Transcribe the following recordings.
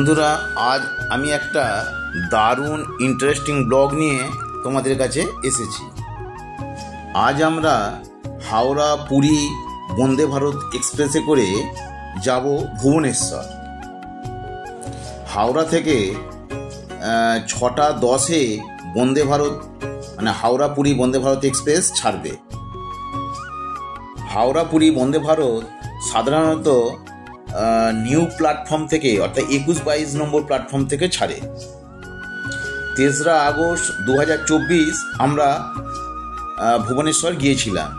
বন্ধুরা, আজ আমি একটা দারুণ ইন্টারেস্টিং ব্লগ নিয়ে তোমাদের কাছে এসেছি। আজ আমরা হাওড়া পুরী বন্দে ভারত এক্সপ্রেসে করে যাব ভুবনেশ্বর। হাওড়া থেকে 6:10 বন্দে ভারত মানে হাওড়া পুরী বন্দে ভারত এক্সপ্রেস ছাড়বে। হাওড়া পুরী বন্দে ভারত সাধারণত নিউ প্ল্যাটফর্ম থেকে অর্থাৎ 21-22 নম্বর প্ল্যাটফর্ম থেকে ছাড়ে। 3রা আগস্ট 2024 আমরা ভুবনেশ্বর গিয়েছিলাম,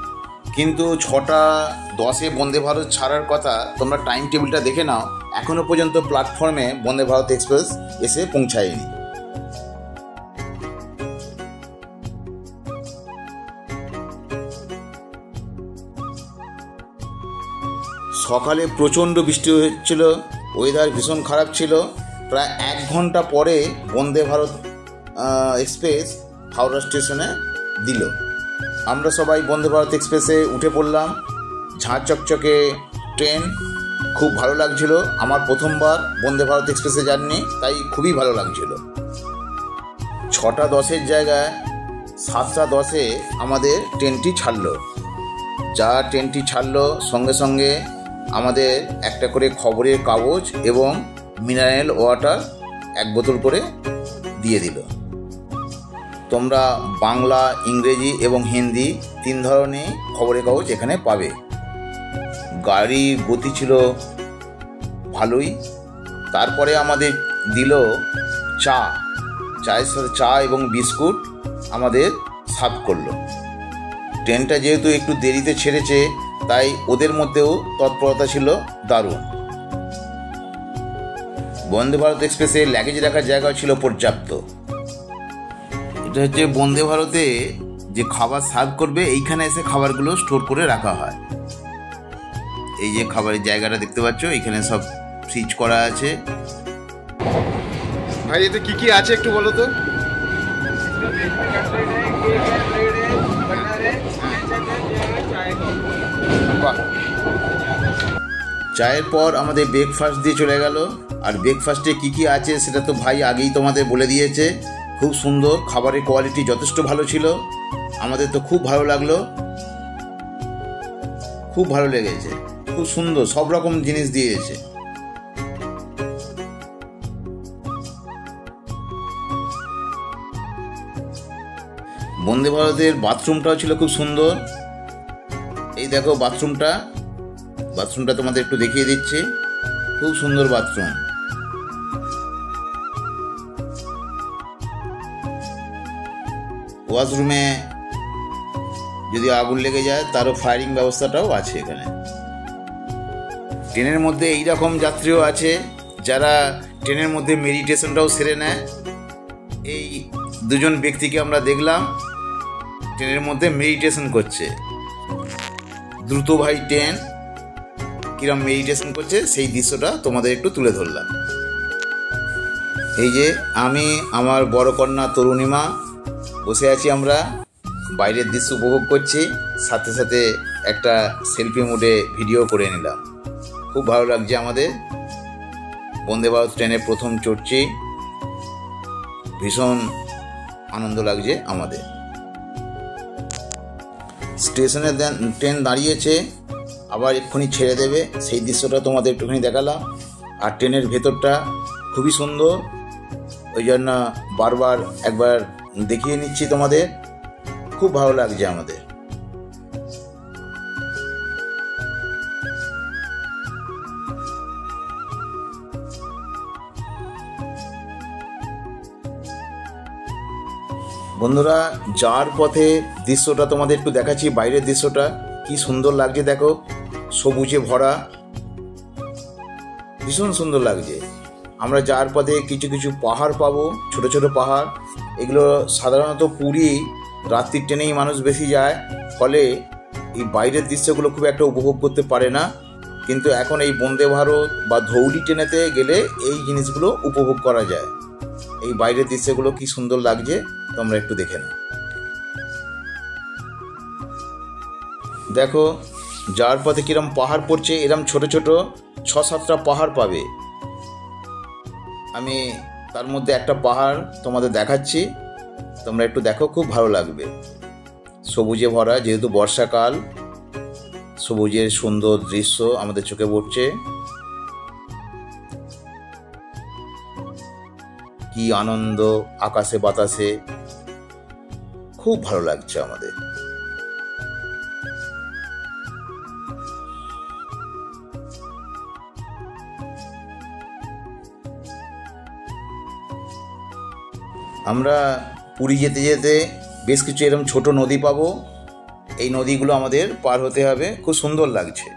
কিন্তু 6:10 বন্দে ভারত ছাড়ার কথা। তোমরা টাইম টেবিলটা দেখে নাও, এখনও পর্যন্ত প্ল্যাটফর্মে বন্দে ভারত এক্সপ্রেস এসে পৌঁছায়নি। সকালে প্রচণ্ড বৃষ্টি হচ্ছিল, ওয়েদার ভীষণ খারাপ ছিল। প্রায় 1 ঘন্টা পরে বন্দে ভারত এক্সপ্রেস হাওড়া স্টেশনে দিল। আমরা সবাই বন্দে ভারত এক্সপ্রেসে উঠে পড়লাম। ঝাঁ চকচকে ট্রেন, খুব ভালো লাগছিল। আমার প্রথমবার বন্দে ভারত এক্সপ্রেসে জার্নি, তাই খুবই ভালো লাগছিল। 6:10 জায়গায় 7:10 আমাদের ট্রেনটি ছাড়লো। ট্রেনটি ছাড়লো সঙ্গে সঙ্গে আমাদের একটা করে খবরের কাগজ এবং মিনারেল ওয়াটার 1 বোতল করে দিয়ে দিল। তোমরা বাংলা, ইংরেজি এবং হিন্দি 3 ধরনের খবরের কাগজ এখানে পাবে। গাড়ির গতি ছিল ভালোই। তারপরে আমাদের দিল চায়ের সাথে চা এবং বিস্কুট আমাদের সার্ভ করলো। ট্রেনটা যেহেতু একটু দেরিতে ছেড়েছে, তাই ওদের মধ্যেও তৎপরতা ছিল দারুণ। বন্দে ভারত এক্সপ্রেসে লাগেজ রাখার জায়গা ছিল পর্যাপ্ত। এটা হচ্ছে বন্দে ভারতে যে খাবার সার্ভ করবে, এইখানে এসে খাবারগুলো স্টোর করে রাখা হয়। এই যে খাবারের জায়গাটা দেখতে পাচ্ছ, এখানে সব ফ্রিজ করা আছে। ভাই এতে কি কি আছে একটু বলো তো। চায়ের পর আমাদের ব্রেকফাস্ট দিয়ে চলে গেল। আর ব্রেকফাস্টে কি কি আছে সেটা তো ভাই আগেই তোমাদের বলে দিয়েছে। খুব সুন্দর, খাবারের কোয়ালিটি যথেষ্ট ভালো ছিল। আমাদের তো খুব ভালো লাগলো, খুব ভালো লেগেছে। খুব সুন্দর, সব রকম জিনিস দিয়েছে। বন্দে ভারতের বাথরুমটাও ছিল খুব সুন্দর। এই দেখো বাথরুমটা তোমাদের একটু দেখিয়ে দিচ্ছি। খুব সুন্দর বাথরুম। ওয়াশরুমে যদি আগুন লেগে যায় তারও ফায়ারিং ব্যবস্থাটাও আছে এখানে। ট্রেনের মধ্যে এইরকম যাত্রীও আছে যারা ট্রেনের মধ্যে মেডিটেশনটাও সেরে নেয়। এই 2জন ব্যক্তিকে আমরা দেখলাম ট্রেনের মধ্যে মেডিটেশন করছে। দ্রুতভাই ট্রেন কিরম মেডিটেশন করছে সেই দৃশ্যটা তোমাদের একটু তুলে ধরলাম। এই যে আমি, আমার বড় কন্যা তরুণীমা বসে আছি, আমরা বাইরের দৃশ্য উপভোগ করছি, সাথে সাথে একটা সেলফি মুডে ভিডিও করে নিলাম। খুব ভালো লাগছে আমাদের। বন্দে ভারত ট্রেনে প্রথম চড়ছি, ভীষণ আনন্দ লাগছে আমাদের। স্টেশনে ট্রেন দাঁড়িয়েছে, আবার এক্ষুনি ছেড়ে দেবে, সেই দৃশ্যটা তোমাদের একটুখানি দেখালাম। আর ট্রেনের ভেতরটা খুবই সুন্দর, ওই জন্য বারবার একবার দেখিয়ে নিচ্ছি তোমাদের। খুব ভালো লাগছে আমাদের। বন্ধুরা, যাওয়ার পথে দৃশ্যটা তোমাদের একটু দেখাচ্ছি। বাইরের দৃশ্যটা কি সুন্দর লাগছে দেখো, সবুজে ভরা, ভীষণ সুন্দর লাগছে। আমরা যাওয়ার পথে কিছু কিছু পাহাড় পাবো, ছোট ছোট পাহাড়। এগুলো সাধারণত পুরী রাত্রির ট্রেনেই মানুষ বেশি যায়, ফলে এই বাইরের দৃশ্যগুলো খুব একটা উপভোগ করতে পারে না। কিন্তু এখন এই বন্দে ভারত বা ধৌলি ট্রেনেতে গেলে এই জিনিসগুলো উপভোগ করা যায়। এই বাইরের দৃশ্যগুলো কি সুন্দর লাগছে তোমরা একটু দেখে নাও। দেখো যাওয়ার পথে কিরম পাহাড় পড়ছে, এরম ছোট ছোট 6-7টা পাহাড় পাবে। আমি তার মধ্যে একটা পাহাড় তোমাদের দেখাচ্ছি, তোমরা একটু দেখো, খুব ভালো লাগবে। সবুজে ভরা, যেহেতু বর্ষাকাল, সবুজের সুন্দর দৃশ্য আমাদের চোখে পড়ছে। কি আনন্দ, আকাশে বাতাসে, খুব ভালো লাগছে আমাদের। আমরা পুরী যেতে যেতে বেশ কিছু এরকম ছোট নদী পাবো। এই নদীগুলো আমাদের পার হতে হবে, খুব সুন্দর লাগছে।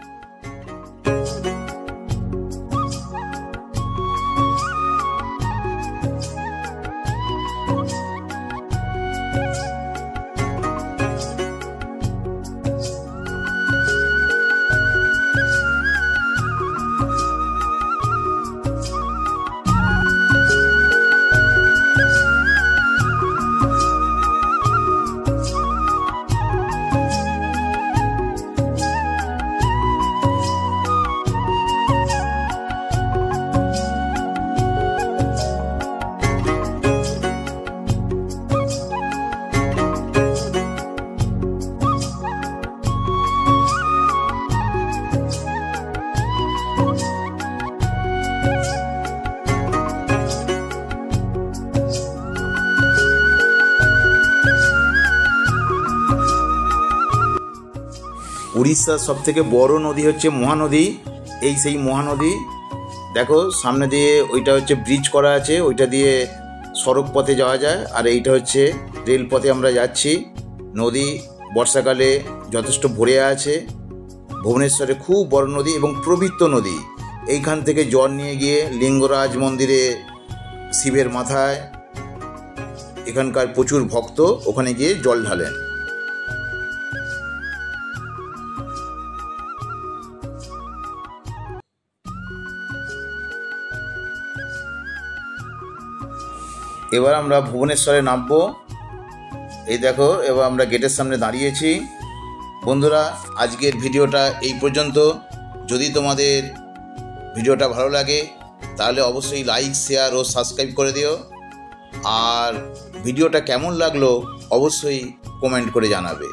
উড়িষ্যার সব থেকে বড় নদী হচ্ছে মহানদী। এই সেই মহানদী, দেখো সামনে দিয়ে ওইটা হচ্ছে ব্রিজ করা আছে, ওইটা দিয়ে সড়ক পথে যাওয়া যায়, আর এইটা হচ্ছে রেলপথে আমরা যাচ্ছি। নদী বর্ষাকালে যথেষ্ট ভরে আছে। ভুবনেশ্বরে খুব বড় নদী এবং পবিত্র নদী। এইখান থেকে জল নিয়ে গিয়ে লিঙ্গরাজ মন্দিরে, শিবের মাথায়, এখানকার প্রচুর ভক্ত ওখানে গিয়ে জল ঢালেন। এবার আমরা ভুবনেশ্বরে নামবো। এই দেখো, এবার আমরা গেটের সামনে দাঁড়িয়েছি। বন্ধুরা, আজকের ভিডিওটা এই পর্যন্ত। যদি তোমাদের ভিডিওটা ভালো লাগে তাহলে অবশ্যই লাইক, শেয়ার ও সাবস্ক্রাইব করে দিও। আর ভিডিওটা কেমন লাগলো অবশ্যই কমেন্ট করে জানাবে।